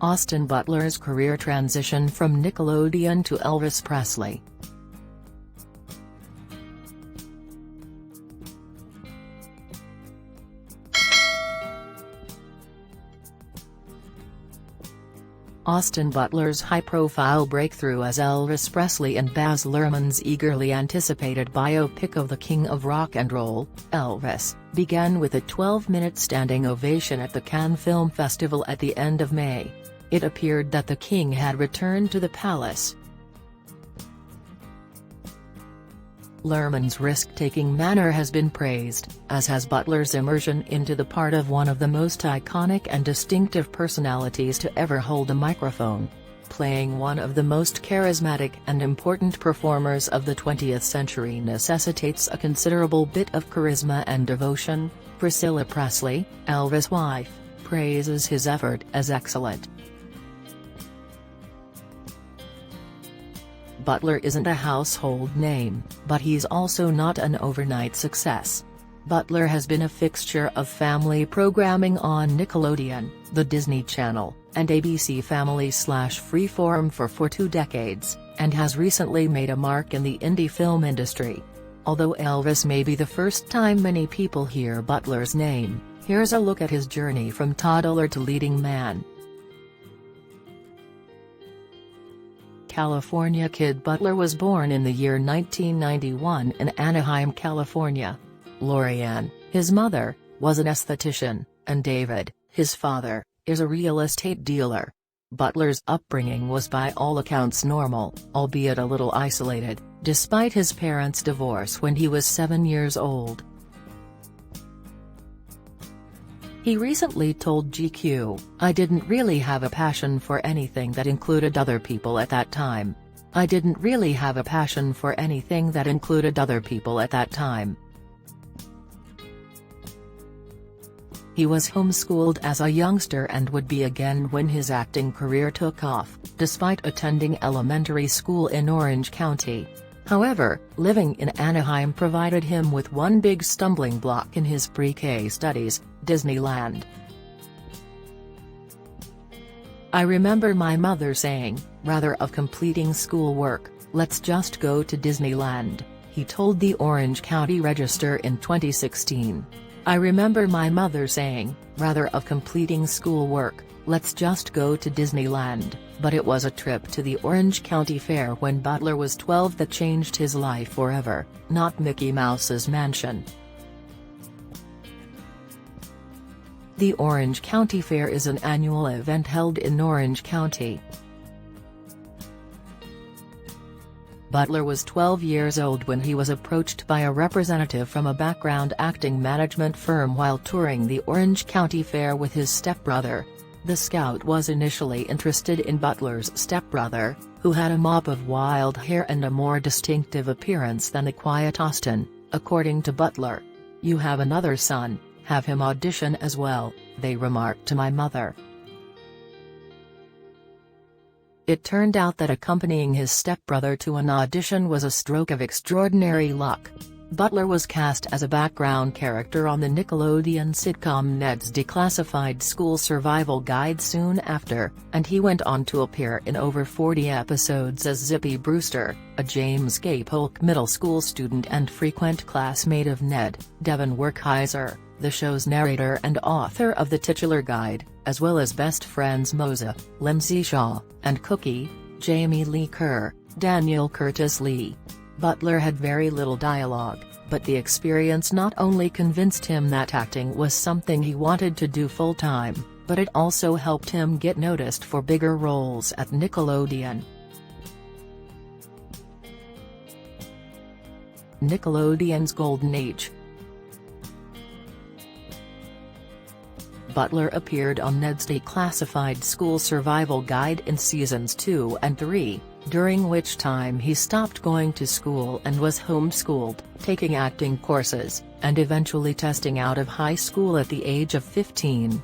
Austin Butler's career transition from Nickelodeon to Elvis Presley. Austin Butler's high-profile breakthrough as Elvis Presley in Baz Luhrmann's eagerly anticipated biopic of the King of Rock and Roll, Elvis, began with a 12-minute standing ovation at the Cannes Film Festival at the end of May. It appeared that the King had returned to the palace. Luhrmann's risk-taking manner has been praised, as has Butler's immersion into the part of one of the most iconic and distinctive personalities to ever hold a microphone. Playing one of the most charismatic and important performers of the 20th century necessitates a considerable bit of charisma and devotion. Priscilla Presley, Elvis' wife, praises his effort as excellent. Butler isn't a household name, but he's also not an overnight success. Butler has been a fixture of family programming on Nickelodeon, the Disney Channel, and ABC Family/Freeform for 2 decades, and has recently made a mark in the indie film industry. Although Elvis may be the first time many people hear Butler's name, here's a look at his journey from toddler to leading man. California kid Butler was born in the year 1991 in Anaheim, California. Lorianne, his mother, was an esthetician, and David, his father, is a real estate dealer. Butler's upbringing was by all accounts normal, albeit a little isolated, despite his parents' divorce when he was 7 years old. He recently told GQ, "I didn't really have a passion for anything that included other people at that time. I didn't really have a passion for anything that included other people at that time." He was homeschooled as a youngster and would be again when his acting career took off, despite attending elementary school in Orange County. However, living in Anaheim provided him with one big stumbling block in his pre-K studies: Disneyland. "I remember my mother saying, rather of completing schoolwork, let's just go to Disneyland," he told the Orange County Register in 2016. "I remember my mother saying, rather of completing schoolwork, let's just go to Disneyland," but it was a trip to the Orange County Fair when Butler was 12 that changed his life forever, not Mickey Mouse's mansion. The Orange County Fair is an annual event held in Orange County. Butler was 12 years old when he was approached by a representative from a background acting management firm while touring the Orange County Fair with his stepbrother. The scout was initially interested in Butler's stepbrother, who had a mop of wild hair and a more distinctive appearance than the quiet Austin, according to Butler. "You have another son, have him audition as well," they remarked to my mother. It turned out that accompanying his stepbrother to an audition was a stroke of extraordinary luck. Butler was cast as a background character on the Nickelodeon sitcom Ned's Declassified School Survival Guide soon after, and he went on to appear in over 40 episodes as Zippy Brewster, a James K. Polk middle school student and frequent classmate of Ned. Devin Werkheiser, the show's narrator and author of the titular guide, as well as best friends Moza, Lindsay Shaw, and Cookie, Jamie Lee Kerr, Daniel Curtis Lee. Butler had very little dialogue, but the experience not only convinced him that acting was something he wanted to do full-time, but it also helped him get noticed for bigger roles at Nickelodeon. Nickelodeon's Golden Age. Butler appeared on Ned's Declassified School Survival Guide in seasons 2 and 3, during which time he stopped going to school and was homeschooled, taking acting courses, and eventually testing out of high school at the age of 15.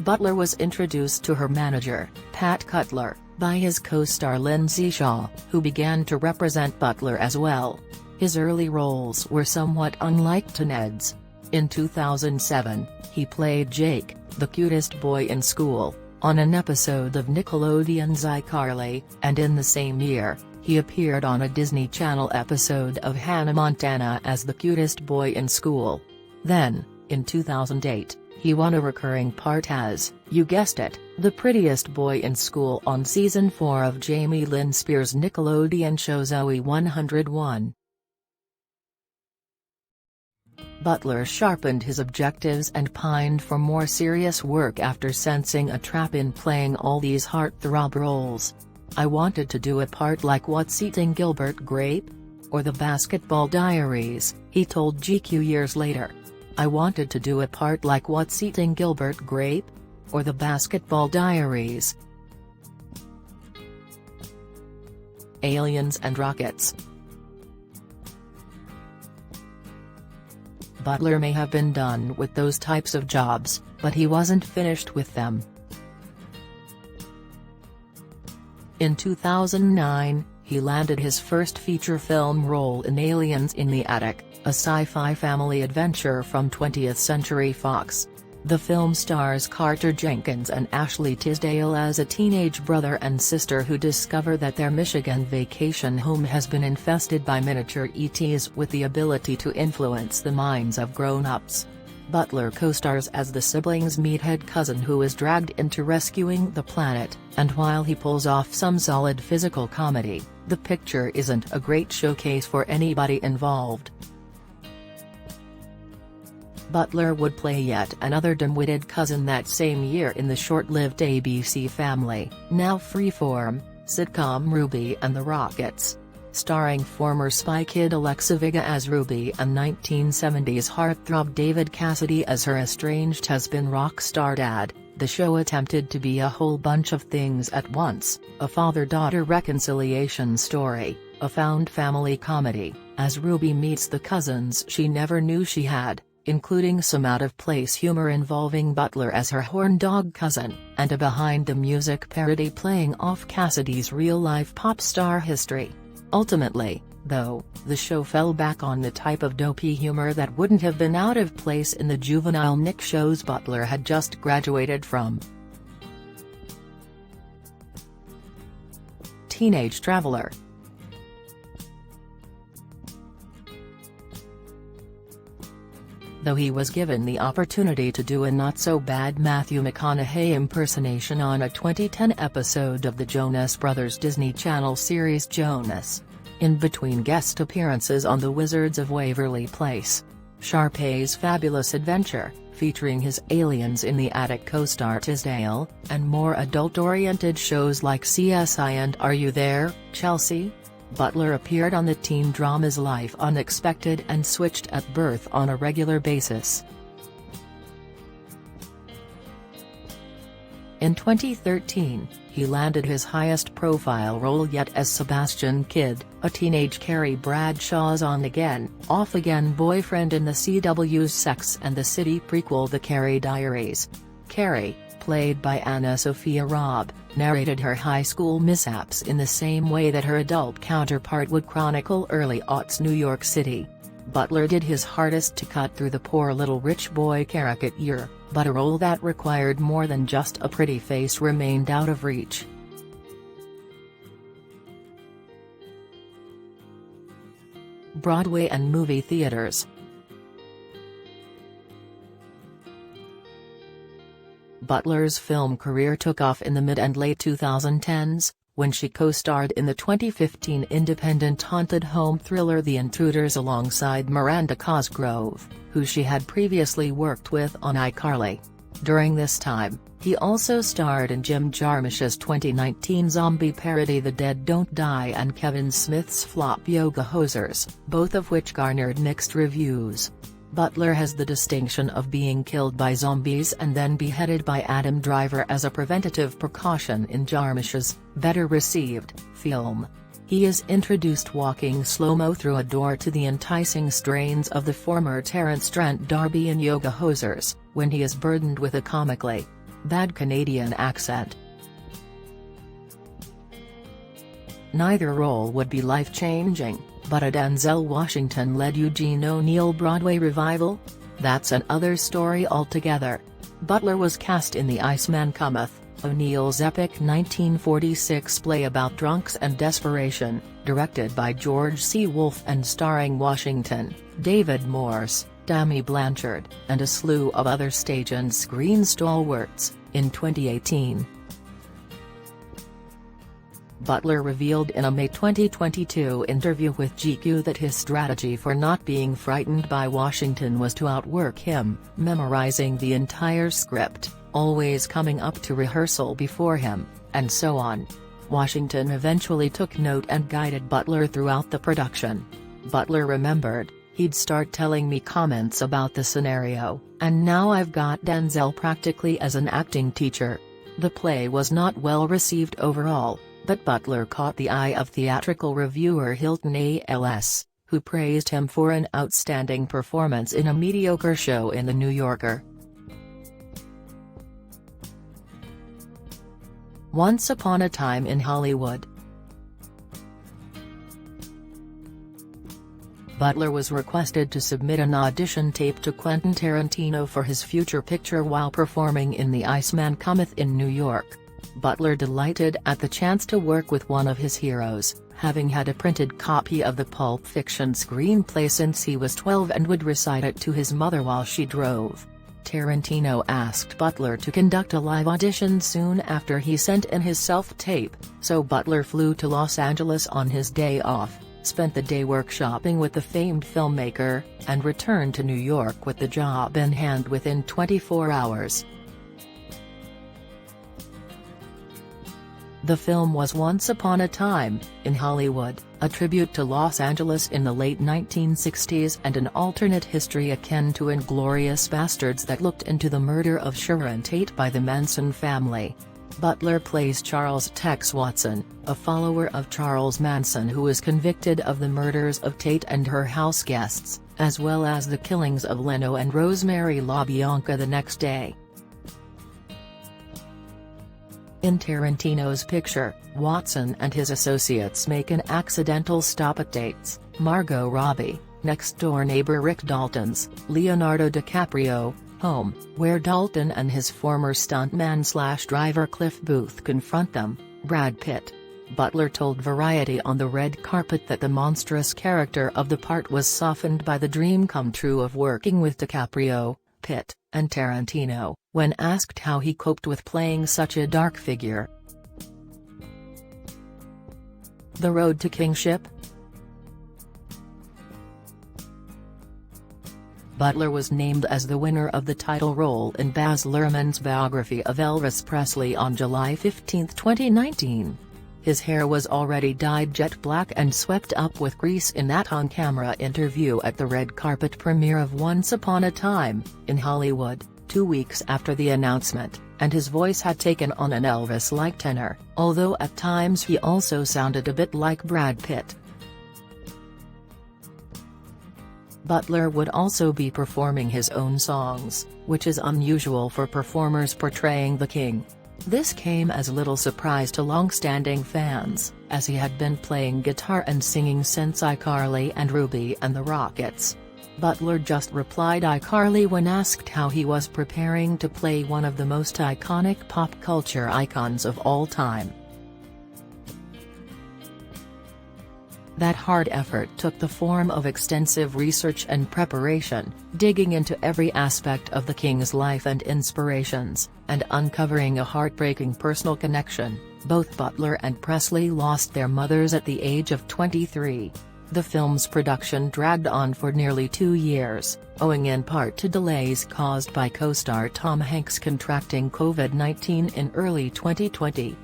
Butler was introduced to her manager, Pat Cutler, by his co-star Lindsay Shaw, who began to represent Butler as well. His early roles were somewhat unlike Ned's. In 2007, he played Jake, the cutest boy in school, on an episode of Nickelodeon's iCarly, and in the same year, he appeared on a Disney Channel episode of Hannah Montana as the cutest boy in school. Then, in 2008, he won a recurring part as, you guessed it, the prettiest boy in school on Season 4 of Jamie Lynn Spears' Nickelodeon show Zoey 101. Butler sharpened his objectives and pined for more serious work after sensing a trap in playing all these heartthrob roles. I wanted to do a part like What's Eating Gilbert Grape? Or The Basketball Diaries, he told GQ years later. I wanted to do a part like What's Eating Gilbert Grape? Or The Basketball Diaries. Aliens and rockets. Butler may have been done with those types of jobs, but he wasn't finished with them. In 2009, he landed his first feature film role in Aliens in the Attic, a sci-fi family adventure from 20th Century Fox. The film stars Carter Jenkins and Ashley Tisdale as a teenage brother and sister who discover that their Michigan vacation home has been infested by miniature ETs with the ability to influence the minds of grown-ups. Butler co-stars as the siblings' meathead cousin who is dragged into rescuing the planet, and while he pulls off some solid physical comedy, the picture isn't a great showcase for anybody involved. Butler would play yet another dim-witted cousin that same year in the short-lived ABC Family, now Freeform, sitcom Ruby and the Rockets. Starring former Spy Kid Alexa Vega as Ruby and 1970s heartthrob David Cassidy as her estranged husband rock star dad, the show attempted to be a whole bunch of things at once, a father-daughter reconciliation story, a found family comedy, as Ruby meets the cousins she never knew she had, including some out-of-place humor involving Butler as her horn dog cousin, and a behind-the-music parody playing off Cassidy's real-life pop star history. Ultimately, though, the show fell back on the type of dopey humor that wouldn't have been out of place in the juvenile Nick shows Butler had just graduated from. Teenage Traveler. Though he was given the opportunity to do a not-so-bad Matthew McConaughey impersonation on a 2010 episode of the Jonas Brothers Disney Channel series Jonas. In between guest appearances on The Wizards of Waverly Place. Sharpay's Fabulous Adventure, featuring his Aliens in the Attic co-star Tisdale, and more adult-oriented shows like CSI and Are You There, Chelsea? Butler appeared on the teen dramas Life Unexpected and Switched at Birth on a regular basis. In 2013, he landed his highest-profile role yet as Sebastian Kidd, a teenage Carrie Bradshaw's on-again, off-again boyfriend in the CW's Sex and the City prequel The Carrie Diaries. Carrie, played by Anna Sophia Robb, narrated her high school mishaps in the same way that her adult counterpart would chronicle early-aughts New York City. Butler did his hardest to cut through the poor little rich boy caricature, but a role that required more than just a pretty face remained out of reach. Broadway and movie theaters. Butler's film career took off in the mid and late 2010s, when she co-starred in the 2015 independent haunted home thriller The Intruders alongside Miranda Cosgrove, who she had previously worked with on iCarly. During this time, he also starred in Jim Jarmusch's 2019 zombie parody The Dead Don't Die and Kevin Smith's flop Yoga Hosers, both of which garnered mixed reviews. Butler has the distinction of being killed by zombies and then beheaded by Adam Driver as a preventative precaution in Jarmusch's, better-received, film. He is introduced walking slow-mo through a door to the enticing strains of the former Terence Trent D'Arby in Yoga Hosers, when he is burdened with a comically bad Canadian accent. Neither role would be life-changing, but a Denzel Washington-led Eugene O'Neill Broadway revival? That's another story altogether. Butler was cast in The Iceman Cometh, O'Neill's epic 1946 play about drunks and desperation, directed by George C. Wolfe and starring Washington, David Morse, Tammy Blanchard, and a slew of other stage and screen stalwarts, in 2018. Butler revealed in a May 2022 interview with GQ that his strategy for not being frightened by Washington was to outwork him, memorizing the entire script, always coming up to rehearsal before him, and so on. Washington eventually took note and guided Butler throughout the production. Butler remembered, "He'd start telling me comments about the scenario, and now I've got Denzel practically as an acting teacher." The play was not well received overall, but Butler caught the eye of theatrical reviewer Hilton A.L.S., who praised him for an outstanding performance in a mediocre show in The New Yorker. Once Upon a Time in Hollywood. Butler was requested to submit an audition tape to Quentin Tarantino for his future picture while performing in The Iceman Cometh in New York. Butler delighted at the chance to work with one of his heroes, having had a printed copy of the Pulp Fiction screenplay since he was 12 and would recite it to his mother while she drove. Tarantino asked Butler to conduct a live audition soon after he sent in his self-tape, so Butler flew to Los Angeles on his day off, spent the day workshopping with the famed filmmaker, and returned to New York with the job in hand within 24 hours. The film was Once Upon a Time in Hollywood, a tribute to Los Angeles in the late 1960s and an alternate history akin to Inglourious Basterds that looked into the murder of Sharon Tate by the Manson family. Butler plays Charles Tex Watson, a follower of Charles Manson who is convicted of the murders of Tate and her house guests, as well as the killings of Leno and Rosemary LaBianca the next day. In Tarantino's picture, Watson and his associates make an accidental stop at Tate's, Margot Robbie, next-door neighbor Rick Dalton's, Leonardo DiCaprio, home, where Dalton and his former stuntman/driver Cliff Booth confront them, Brad Pitt. Butler told Variety on the red carpet that the monstrous character of the part was softened by the dream come true of working with DiCaprio, Pitt, and Tarantino, when asked how he coped with playing such a dark figure. The Road to Kingship? Butler was named as the winner of the title role in Baz Luhrmann's biography of Elvis Presley on July 15, 2019. His hair was already dyed jet black and swept up with grease in that on-camera interview at the red carpet premiere of Once Upon a Time in Hollywood, 2 weeks after the announcement, and his voice had taken on an Elvis-like tenor, although at times he also sounded a bit like Brad Pitt. Butler would also be performing his own songs, which is unusual for performers portraying the king. This came as little surprise to long-standing fans, as he had been playing guitar and singing since iCarly and Ruby and the Rockets. Butler just replied iCarly when asked how he was preparing to play one of the most iconic pop culture icons of all time. That hard effort took the form of extensive research and preparation, digging into every aspect of the king's life and inspirations, and uncovering a heartbreaking personal connection. Both Butler and Presley lost their mothers at the age of 23. The film's production dragged on for nearly 2 years, owing in part to delays caused by co-star Tom Hanks contracting COVID-19 in early 2020.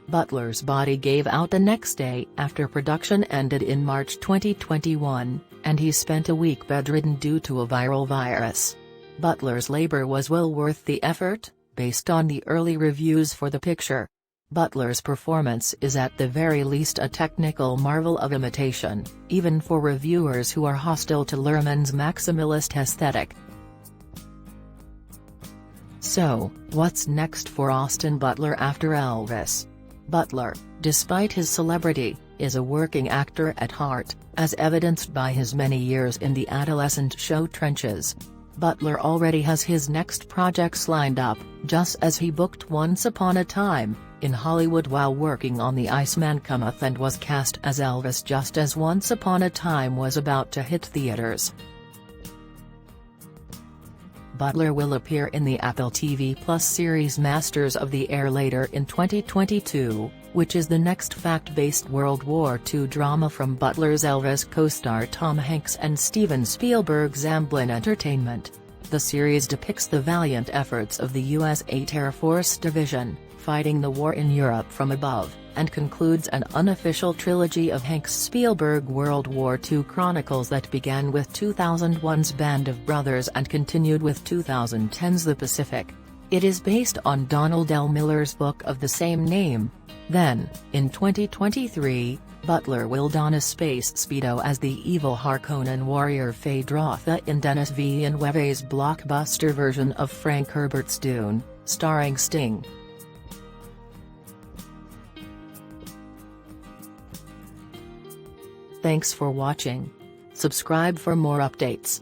Butler's body gave out the next day after production ended in March 2021, and he spent a week bedridden due to a viral virus. Butler's labor was well worth the effort, based on the early reviews for the picture. Butler's performance is at the very least a technical marvel of imitation, even for reviewers who are hostile to Luhrmann's maximalist aesthetic. So, what's next for Austin Butler after Elvis? Butler, despite his celebrity, is a working actor at heart. as evidenced by his many years in the adolescent show trenches. Butler already has his next projects lined up, just as he booked Once Upon a Time in Hollywood while working on The Iceman Cometh and was cast as Elvis just as Once Upon a Time was about to hit theaters. Butler will appear in the Apple TV Plus series Masters of the Air later in 2022, which is the next fact-based World War II drama from Butler's Elvis co-star Tom Hanks and Steven Spielberg's Amblin Entertainment. The series depicts the valiant efforts of the U.S. 8th Air Force Division, fighting the war in Europe from above, and concludes an unofficial trilogy of Hanks-Spielberg World War II chronicles that began with 2001's Band of Brothers and continued with 2010's The Pacific. It is based on Donald L. Miller's book of the same name. Then, in 2023, Butler will don a space speedo as the evil Harkonnen warrior Phaedrotha in Denis Villeneuve's blockbuster version of Frank Herbert's Dune, starring Sting. Thanks for watching. Subscribe for more updates.